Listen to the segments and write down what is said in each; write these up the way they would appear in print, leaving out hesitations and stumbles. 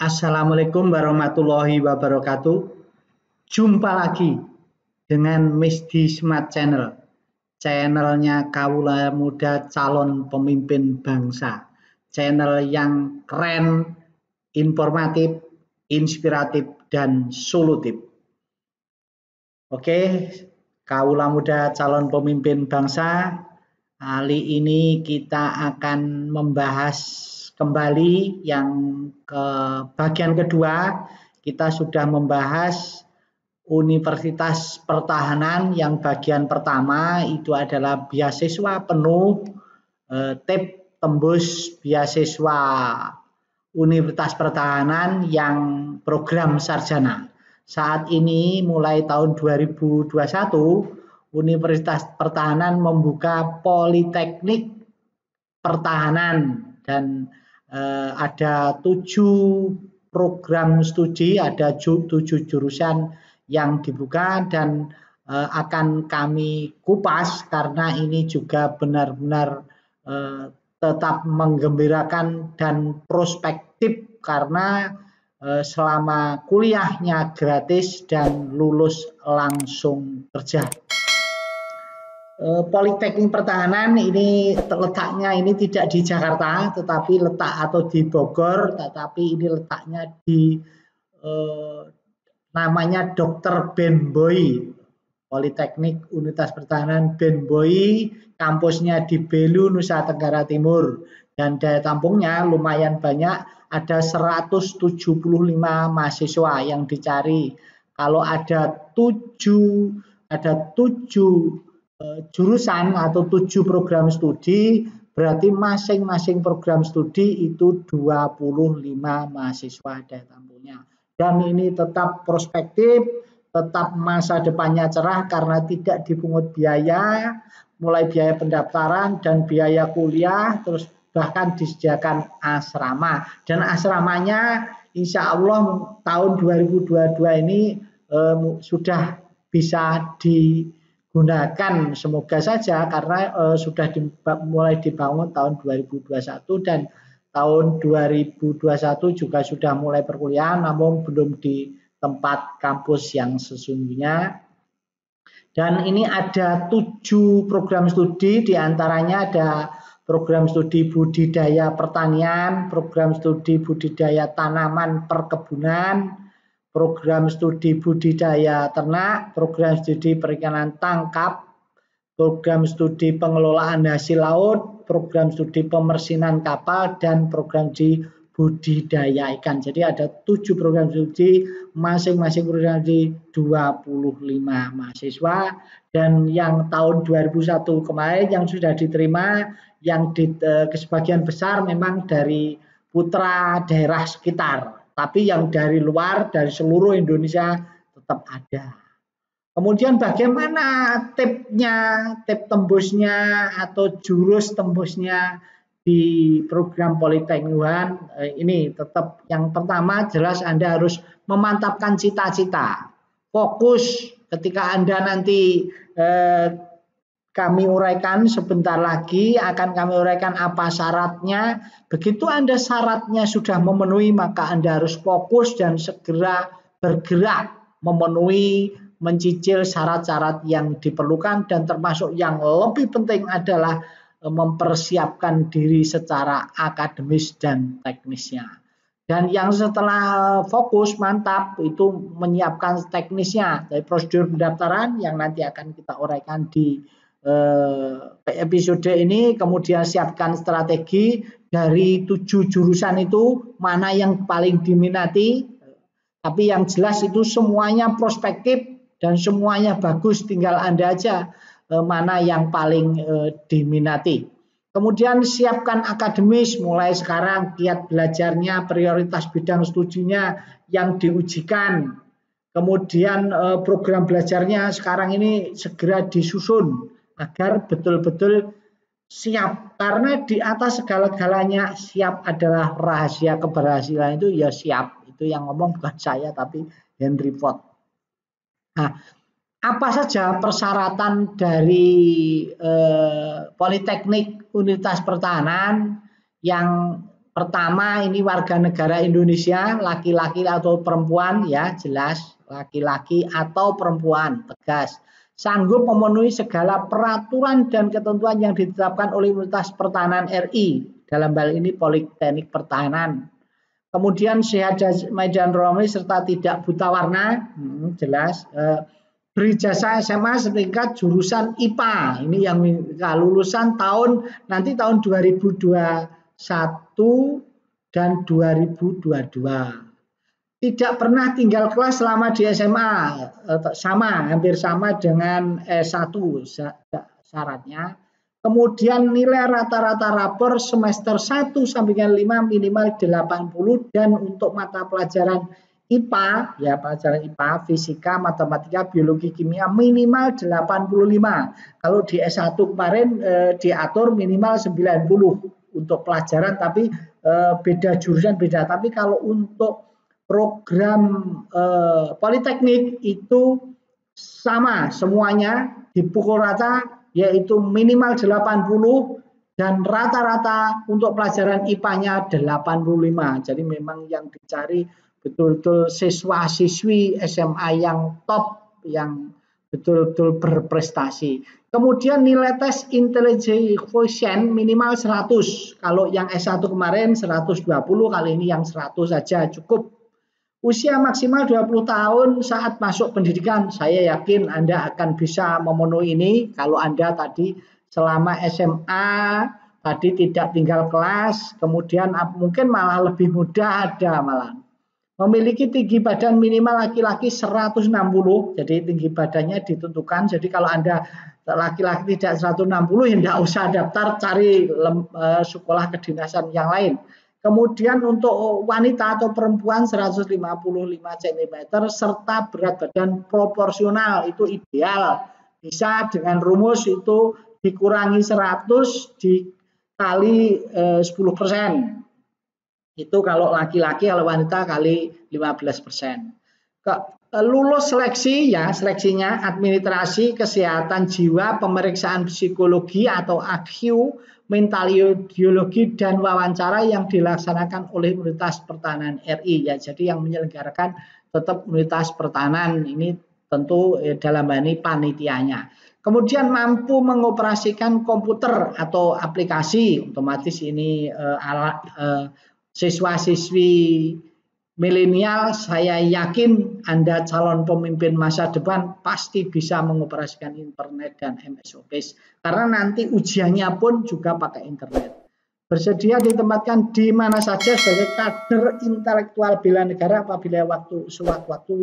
Assalamualaikum warahmatullahi wabarakatuh. Jumpa lagi dengan Misdi Smart Channel. Channelnya Kaula Muda Calon Pemimpin Bangsa. Channel yang keren, informatif, inspiratif, dan solutif. Oke, Kaula Muda Calon Pemimpin Bangsa. Kali ini kita akan membahas kembali yang ke bagian kedua. Kita sudah membahas Universitas Pertahanan yang bagian pertama itu adalah beasiswa penuh TIP tembus beasiswa Universitas Pertahanan yang program sarjana. Saat ini mulai tahun 2021 Universitas Pertahanan membuka Politeknik Pertahanan dan ada 7 program studi, ada 7 jurusan yang dibuka dan akan kami kupas karena ini juga benar-benar tetap menggembirakan dan prospektif karena selama kuliahnya gratis dan lulus langsung kerja. Politeknik Pertahanan ini letaknya ini tidak di Jakarta, tetapi letak atau di Bogor, tetapi ini letaknya di namanya Dr. Ben Boy, Politeknik Universitas Pertahanan Ben Boy, kampusnya di Belu, Nusa Tenggara Timur, dan daya tampungnya lumayan banyak, ada 175 mahasiswa yang dicari. Kalau ada 7 jurusan atau 7 program studi, berarti masing-masing program studi itu 25 mahasiswa daya tampungnya. Dan ini tetap prospektif, tetap masa depannya cerah karena tidak dipungut biaya, mulai biaya pendaftaran dan biaya kuliah, terus bahkan disediakan asrama. Dan asramanya insya Allah tahun 2022 ini sudah bisa digunakan, semoga saja, karena sudah mulai dibangun tahun 2021 dan tahun 2021 juga sudah mulai perkuliahan, namun belum di tempat kampus yang sesungguhnya. Dan ini ada 7 program studi, diantaranya ada program studi budidaya pertanian, program studi budidaya tanaman perkebunan, program studi budidaya ternak, program studi perikanan tangkap, program studi pengelolaan hasil laut, program studi pemersinan kapal, dan program studi budidaya ikan. Jadi ada 7 program studi, masing-masing program studi 25 mahasiswa, dan yang tahun 2001 kemarin yang sudah diterima, yang sebagian besar memang dari putra daerah sekitar. Tapi yang dari luar, dari seluruh Indonesia tetap ada. Kemudian bagaimana tipnya, tip tembusnya atau jurus tembusnya di program Politeknik ini tetap yang pertama jelas Anda harus memantapkan cita-cita. Fokus ketika Anda nanti kami uraikan sebentar lagi, akan kami uraikan apa syaratnya. Begitu Anda syaratnya sudah memenuhi, maka Anda harus fokus dan segera bergerak memenuhi, mencicil syarat-syarat yang diperlukan, dan termasuk yang lebih penting adalah mempersiapkan diri secara akademis dan teknisnya. Dan yang setelah fokus mantap itu menyiapkan teknisnya dari prosedur pendaftaran yang nanti akan kita uraikan di episode ini. Kemudian siapkan strategi dari 7 jurusan itu mana yang paling diminati, tapi yang jelas itu semuanya prospektif dan semuanya bagus, tinggal Anda aja mana yang paling diminati. Kemudian siapkan akademis, mulai sekarang kiat belajarnya, prioritas bidang studinya yang diujikan. Kemudian program belajarnya sekarang ini segera disusun agar betul-betul siap, karena di atas segala-galanya siap adalah rahasia keberhasilan. Itu ya siap, itu yang ngomong bukan saya tapi Henry Ford. Nah, apa saja persyaratan dari Politeknik Universitas Pertahanan? Yang Pertama ini warga negara Indonesia, laki-laki atau perempuan, ya jelas laki-laki atau perempuan, tegas. Sanggup memenuhi segala peraturan dan ketentuan yang ditetapkan oleh Universitas Pertahanan RI, dalam hal ini Politeknik Pertahanan. Kemudian sehat medan rohani serta tidak buta warna, jelas. Berijazah SMA setingkat jurusan IPA, ini yang lulusan nanti tahun 2021 dan 2022. Tidak pernah tinggal kelas selama di SMA, hampir sama dengan S1 syaratnya. Kemudian nilai rata-rata rapor semester 1 sampai dengan 5 minimal 80, dan untuk mata pelajaran IPA, ya pelajaran IPA, fisika, matematika, biologi, kimia minimal 85. Kalau di S1 kemarin diatur minimal 90 untuk pelajaran, tapi beda jurusan beda. Tapi kalau untuk program politeknik itu sama semuanya, dipukul rata, yaitu minimal 80 dan rata-rata untuk pelajaran IPA-nya 85. Jadi memang yang dicari betul-betul siswa-siswi SMA yang top, yang betul-betul berprestasi. Kemudian nilai tes intelligence quotient minimal 100. Kalau yang S1 kemarin 120, kali ini yang 100 saja cukup. Usia maksimal 20 tahun saat masuk pendidikan. Saya yakin Anda akan bisa memenuhi ini kalau Anda tadi selama SMA tadi tidak tinggal kelas, kemudian mungkin malah lebih mudah ada malah. Memiliki tinggi badan minimal laki-laki 160, jadi tinggi badannya ditentukan. Jadi kalau Anda laki-laki tidak 160 ya tidak usah daftar, cari sekolah kedinasan yang lain. Kemudian untuk wanita atau perempuan 155 cm serta berat badan proporsional, itu ideal. Bisa dengan rumus itu dikurangi 100 dikali 10%. Itu kalau laki-laki, kalau wanita kali 15%. Lulus seleksi, ya seleksinya administrasi, kesehatan jiwa, pemeriksaan psikologi atau AQ, mental biologi, dan wawancara yang dilaksanakan oleh Universitas Pertahanan RI, ya. Jadi yang menyelenggarakan tetap Universitas Pertahanan, ini tentu dalam hal ini panitianya. Kemudian mampu mengoperasikan komputer atau aplikasi, otomatis ini alat siswa-siswi milenial, saya yakin Anda calon pemimpin masa depan pasti bisa mengoperasikan internet dan MS Office, karena nanti ujiannya pun juga pakai internet. Bersedia ditempatkan di mana saja sebagai kader intelektual bela negara apabila sewaktu-waktu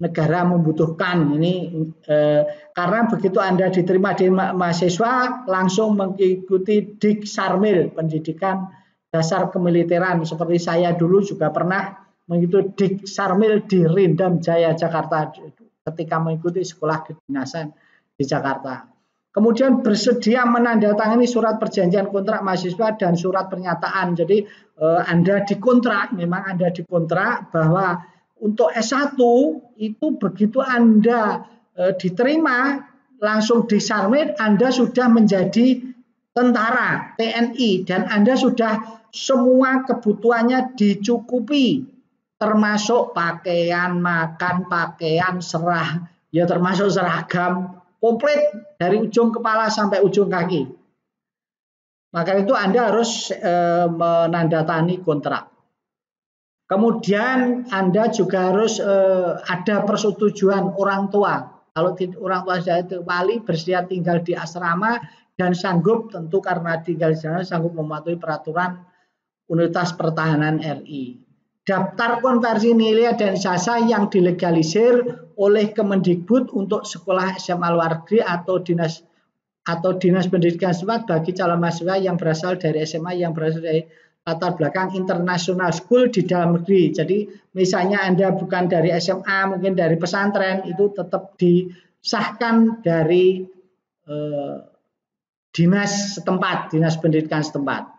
negara membutuhkan. Ini karena begitu Anda diterima di mahasiswa langsung mengikuti Dik Sarmil, pendidikan dasar kemiliteran, seperti saya dulu juga pernah mengikuti Dik Sarmil di Rindam Jaya, Jakarta ketika mengikuti sekolah kedinasan di Jakarta. Kemudian bersedia menandatangani surat perjanjian kontrak mahasiswa dan surat pernyataan. Jadi Anda dikontrak, memang Anda dikontrak bahwa untuk S1 itu begitu Anda diterima langsung di Sarmil, Anda sudah menjadi tentara TNI dan Anda sudah semua kebutuhannya dicukupi, termasuk pakaian, makan, pakaian, ya termasuk seragam, komplit dari ujung kepala sampai ujung kaki. Maka itu Anda harus menandatangani kontrak. Kemudian Anda juga harus ada persetujuan orang tua. Kalau orang tua saya itu wali, bersedia tinggal di asrama dan sanggup, tentu karena tinggal di sana sanggup mematuhi peraturan Universitas Pertahanan RI. Daftar konversi nilai dan ijazah yang dilegalisir oleh Kemendikbud untuk sekolah SMA luar negeri atau dinas pendidikan setempat bagi calon mahasiswa yang berasal dari SMA yang berasal dari latar belakang international school di dalam negeri. Jadi misalnya Anda bukan dari SMA, mungkin dari pesantren, itu tetap disahkan dari dinas setempat, dinas pendidikan setempat.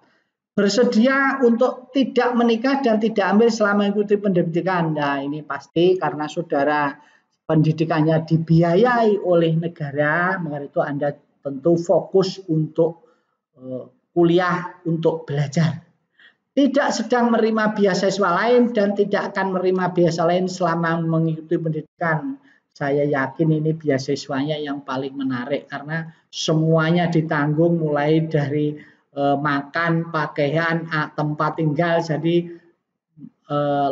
Bersedia untuk tidak menikah dan tidak hamil selama mengikuti pendidikan. Nah, ini pasti karena saudara pendidikannya dibiayai oleh negara, maka itu Anda tentu fokus untuk kuliah, untuk belajar. tidak sedang menerima beasiswa lain dan tidak akan menerima beasiswa lain selama mengikuti pendidikan. Saya yakin ini beasiswanya yang paling menarik karena semuanya ditanggung mulai dari makan, pakaian, tempat tinggal. Jadi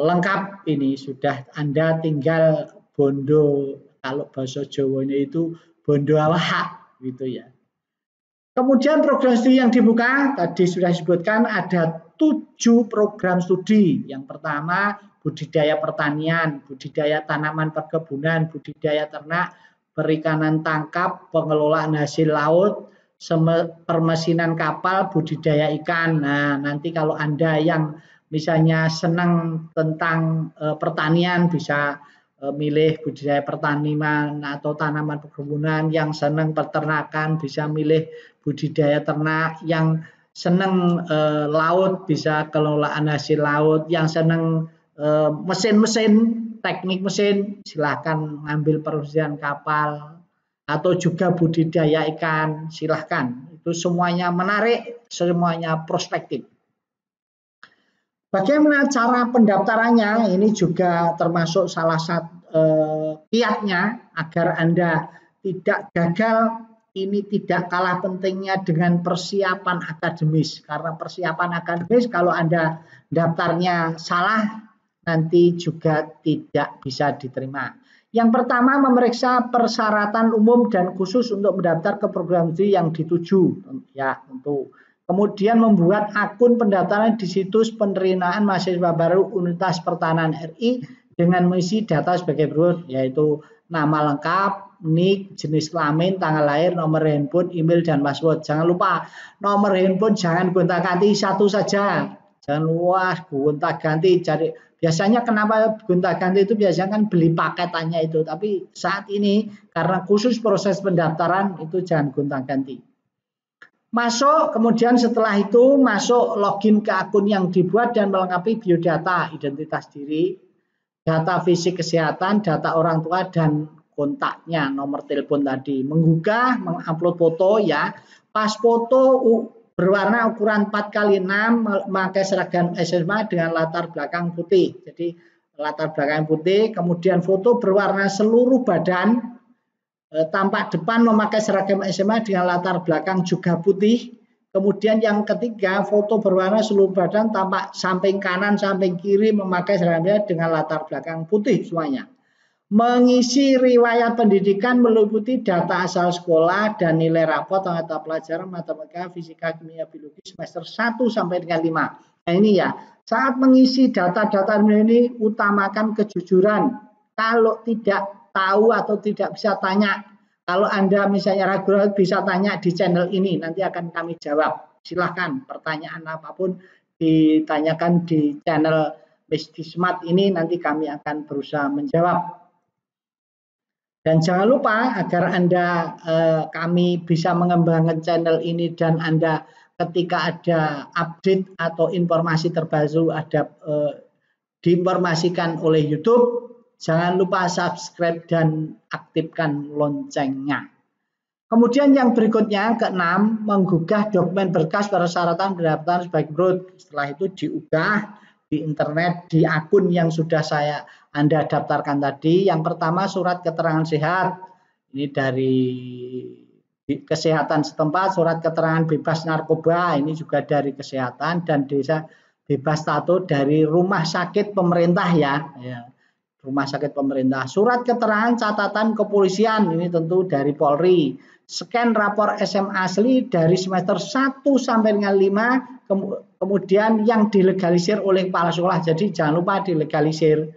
lengkap ini, sudah Anda tinggal bondo, kalau bahasa Jawanya itu bondo awak gitu ya. Kemudian program studi yang dibuka tadi sudah disebutkan ada 7 program studi. Yang pertama budidaya pertanian, budidaya tanaman perkebunan, budidaya ternak, perikanan tangkap, pengelolaan hasil laut, permesinan kapal, budidaya ikan. Nah, nanti kalau Anda yang misalnya senang tentang pertanian bisa milih budidaya pertanian atau tanaman perkebunan, yang senang peternakan bisa milih budidaya ternak, yang senang laut bisa kelolaan hasil laut, yang senang mesin-mesin, teknik mesin silahkan ngambil perusahaan kapal, atau juga budidaya ikan silahkan. Itu semuanya menarik, semuanya prospektif. Bagaimana cara pendaftarannya? Ini juga termasuk salah satu kiatnya agar Anda tidak gagal. Ini tidak kalah pentingnya dengan persiapan akademis. Karena persiapan akademis kalau Anda daftarnya salah, nanti juga tidak bisa diterima. Yang pertama, memeriksa persyaratan umum dan khusus untuk mendaftar ke program studi yang dituju. Ya, tentu. Kemudian membuat akun pendaftaran di situs penerimaan mahasiswa baru Universitas Pertahanan RI dengan mengisi data sebagai berikut, yaitu nama lengkap, nik, jenis kelamin, tanggal lahir, nomor handphone, email, dan password. Jangan lupa nomor handphone jangan gonta-ganti, satu saja. Jangan luas gonta-ganti. Cari. Biasanya kenapa gonta-ganti itu biasanya kan beli paketannya itu, tapi saat ini karena khusus proses pendaftaran itu jangan gonta-ganti. Masuk, kemudian setelah itu masuk login ke akun yang dibuat dan melengkapi biodata, identitas diri, data fisik kesehatan, data orang tua, dan kontaknya, nomor telepon tadi. Menggugah, mengupload foto ya. Pas foto berwarna ukuran 4x6, memakai seragam SMA dengan latar belakang putih. Jadi latar belakang putih, kemudian foto berwarna seluruh badan, tampak depan memakai seragam SMA dengan latar belakang juga putih. Kemudian yang ketiga, foto berwarna seluruh badan, tampak samping kanan, samping kiri memakai seragam dengan latar belakang putih semuanya. Mengisi riwayat pendidikan meliputi data asal sekolah dan nilai rapot mata pelajaran matematika, fisika, kimia, biologi semester 1 sampai dengan 5. Nah ini ya, saat mengisi data-data ini utamakan kejujuran. Kalau tidak tahu atau tidak bisa tanya, kalau Anda misalnya ragu-ragu bisa tanya di channel ini, nanti akan kami jawab. Silahkan pertanyaan apapun ditanyakan di channel Miss Smart ini, nanti kami akan berusaha menjawab. Dan jangan lupa agar Anda kami bisa mengembangkan channel ini dan Anda ketika ada update atau informasi terbaru ada diinformasikan oleh YouTube, jangan lupa subscribe dan aktifkan loncengnya. Kemudian yang berikutnya, keenam, menggugah dokumen berkas persyaratan pendaftaran sebagai berikut. Setelah itu diunggah di internet di akun yang sudah Anda daftarkan tadi. Yang pertama surat keterangan sehat. Ini dari kesehatan setempat, surat keterangan bebas narkoba, ini juga dari kesehatan, dan desa bebas tato dari rumah sakit pemerintah ya. Rumah sakit pemerintah. Surat keterangan catatan kepolisian, ini tentu dari Polri. Scan rapor SMA asli dari semester 1 sampai dengan 5, kemudian yang dilegalisir oleh kepala sekolah. Jadi jangan lupa dilegalisir.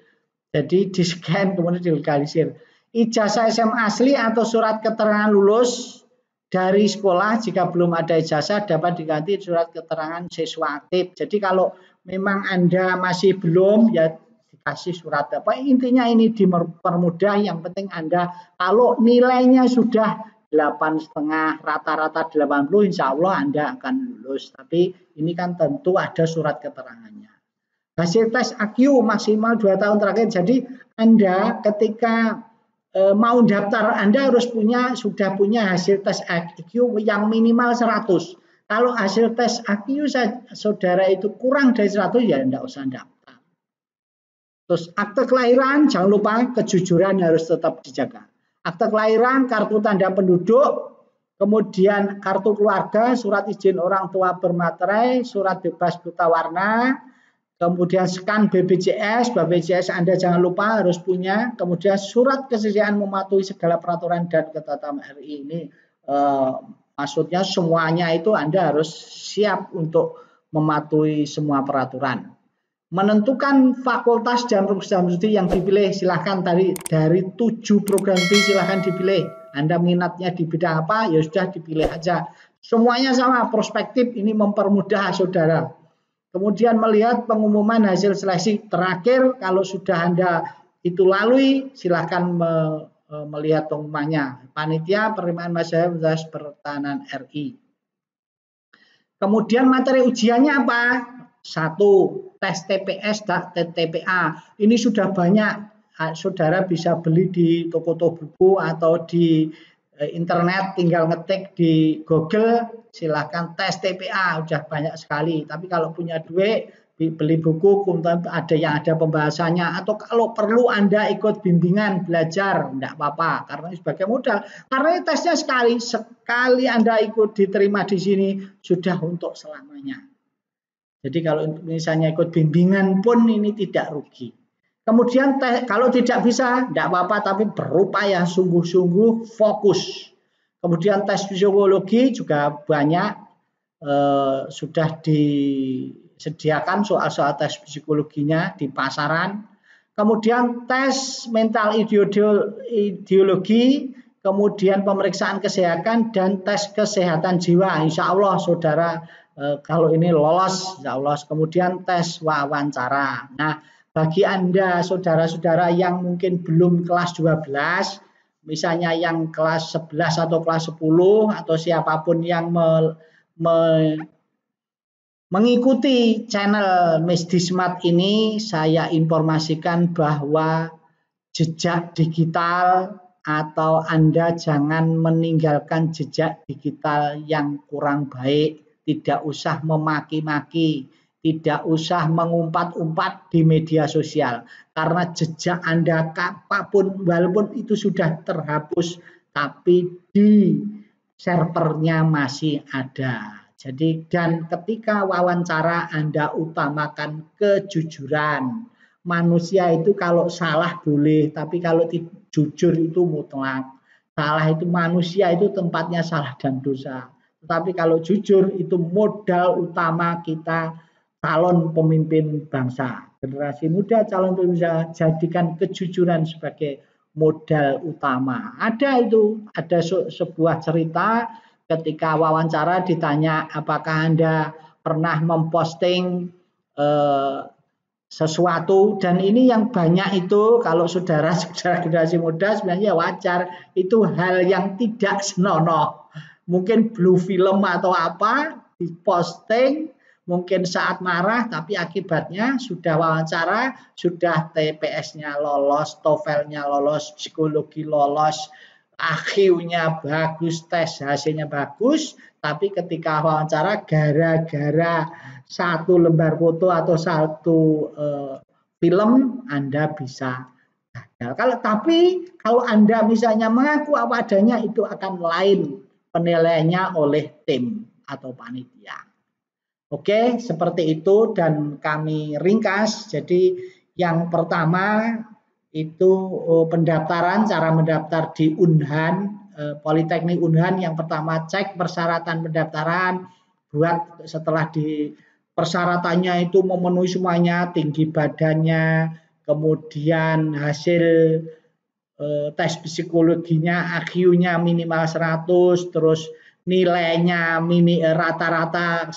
Jadi di scan kemudian dilegalisir. Ijazah SMA asli atau surat keterangan lulus dari sekolah, jika belum ada ijazah dapat diganti surat keterangan siswa aktif. Jadi kalau memang Anda masih belum, ya kasih surat apa, intinya ini dipermudah. Yang penting Anda kalau nilainya sudah 8,5 rata-rata 80, insya Allah Anda akan lulus. Tapi ini kan tentu ada surat keterangannya. Hasil tes IQ maksimal 2 tahun terakhir. Jadi Anda ketika mau daftar, Anda harus sudah punya hasil tes IQ yang minimal 100. Kalau hasil tes IQ saudara itu kurang dari 100 ya enggak usah daftar. Terus akte kelahiran jangan lupa kejujuran harus tetap dijaga. Akte kelahiran, kartu tanda penduduk, kemudian kartu keluarga, surat izin orang tua bermaterai, surat bebas buta warna, kemudian scan BPJS Anda jangan lupa harus punya, kemudian surat kesediaan mematuhi segala peraturan dan ketetapan RI. Ini maksudnya semuanya itu Anda harus siap untuk mematuhi semua peraturan. Menentukan fakultas dan program studi yang dipilih, silahkan tadi dari 7 program studi silahkan dipilih. Anda minatnya di bidang apa, ya sudah dipilih aja. Semuanya sama, prospektif ini mempermudah saudara. Kemudian melihat pengumuman hasil seleksi terakhir, kalau sudah Anda itu lalui, silahkan melihat pengumumannya. Panitia Penerimaan Mahasiswa Universitas Pertahanan RI. Kemudian materi ujiannya apa? 1. Tes TPS dan TPA. Ini sudah banyak, saudara bisa beli di toko-toko buku atau di internet, tinggal ngetik di Google, silahkan tes TPA, udah banyak sekali. Tapi kalau punya duit, beli buku, ada yang ada pembahasannya, atau kalau perlu Anda ikut bimbingan belajar, enggak apa-apa, karena sebagai modal. Karena tesnya sekali Anda ikut diterima di sini, sudah untuk selamanya. Jadi kalau misalnya ikut bimbingan pun ini tidak rugi. Kemudian kalau tidak bisa, tidak apa-apa, tapi berupaya sungguh-sungguh fokus. Kemudian tes psikologi juga banyak, sudah disediakan soal-soal tes psikologinya di pasaran. Kemudian tes mental ideologi, kemudian pemeriksaan kesehatan dan tes kesehatan jiwa. Insya Allah saudara kalau ini lolos, insya Allah. Kemudian tes wawancara. Nah, bagi Anda saudara-saudara yang mungkin belum kelas 12, misalnya yang kelas 11 atau kelas 10 atau siapapun yang mengikuti channel Mesdismat ini, saya informasikan bahwa jejak digital atau Anda jangan meninggalkan jejak digital yang kurang baik. Tidak usah memaki-maki, tidak usah mengumpat-umpat di media sosial. Karena jejak Anda apapun, walaupun itu sudah terhapus, tapi di servernya masih ada. Jadi, dan ketika wawancara Anda utamakan kejujuran. Manusia itu kalau salah boleh, tapi kalau jujur itu mutlak. Salah itu manusia itu tempatnya salah dan dosa. Tapi kalau jujur itu modal utama kita calon pemimpin bangsa. Generasi muda calon pemimpin bangsa, jadikan kejujuran sebagai modal utama. Ada sebuah cerita ketika wawancara ditanya apakah Anda pernah memposting sesuatu, dan ini yang banyak itu kalau saudara generasi muda sebenarnya wajar, itu hal yang tidak senonoh. Mungkin blue film atau apa diposting mungkin saat marah, tapi akibatnya sudah wawancara, sudah TPS-nya lolos, TOEFL-nya lolos, psikologi lolos, IQ-nya bagus, tes hasilnya bagus, tapi ketika wawancara gara-gara satu lembar foto atau satu film Anda bisa gagal. Kalau Anda misalnya mengaku apa adanya, itu akan lain penilaiannya oleh tim atau panitia. Oke, seperti itu dan kami ringkas. Jadi yang pertama itu pendaftaran, cara mendaftar di Unhan, Politeknik Unhan. Yang pertama cek persyaratan pendaftaran, buat setelah di persyaratannya itu memenuhi semuanya, tinggi badannya, kemudian hasil tes psikologinya, IQ-nya minimal 100, terus nilainya rata-rata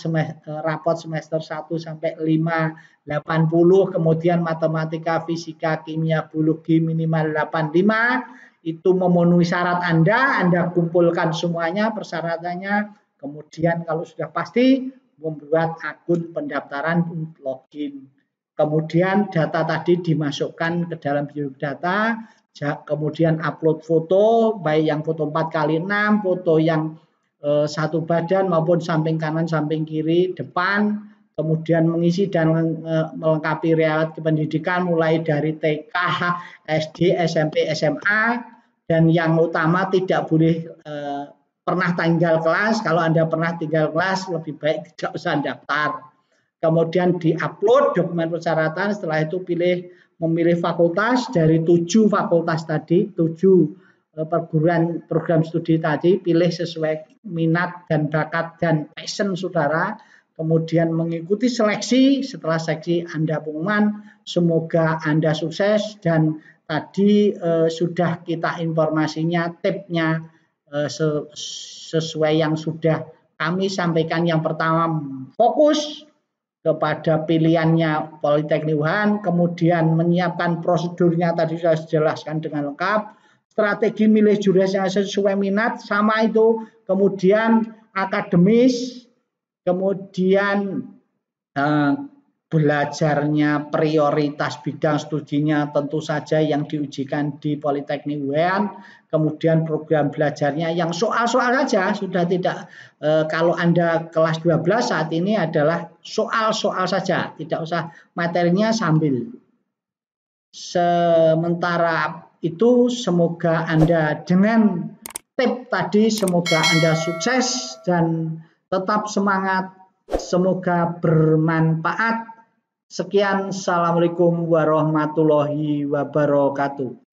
rapot semester 1 sampai 5 80, kemudian matematika, fisika, kimia, biologi minimal 85, itu memenuhi syarat Anda kumpulkan semuanya persyaratannya, kemudian kalau sudah pasti membuat akun pendaftaran login. Kemudian data tadi dimasukkan ke dalam biodata, kemudian upload foto, baik yang foto 4x6, foto yang satu badan maupun samping kanan, samping kiri, depan, kemudian mengisi dan melengkapi riwayat kependidikan mulai dari TK, SD, SMP, SMA, dan yang utama tidak boleh pernah tinggal kelas. Kalau Anda pernah tinggal kelas, lebih baik tidak usah daftar. Kemudian di-upload dokumen persyaratan, setelah itu memilih fakultas dari 7 fakultas tadi, 7 perguruan program studi tadi, pilih sesuai minat dan bakat dan passion saudara, kemudian mengikuti seleksi. Setelah seleksi Anda pengumuman, semoga Anda sukses, dan tadi sudah kita informasinya, tipnya sesuai yang sudah kami sampaikan. Yang pertama, fokus kepada pilihannya Politeknik UHAN, kemudian menyiapkan prosedurnya tadi saya jelaskan dengan lengkap, strategi milih jurusan yang sesuai minat sama itu, kemudian akademis, kemudian belajarnya prioritas bidang studinya tentu saja yang diujikan di Politeknik UHAN, kemudian program belajarnya yang soal-soal saja, sudah tidak kalau Anda kelas 12 saat ini adalah soal-soal saja, tidak usah materinya sambil. Sementara itu semoga Anda dengan tip tadi, semoga Anda sukses dan tetap semangat, semoga bermanfaat. Sekian, assalamualaikum warahmatullahi wabarakatuh.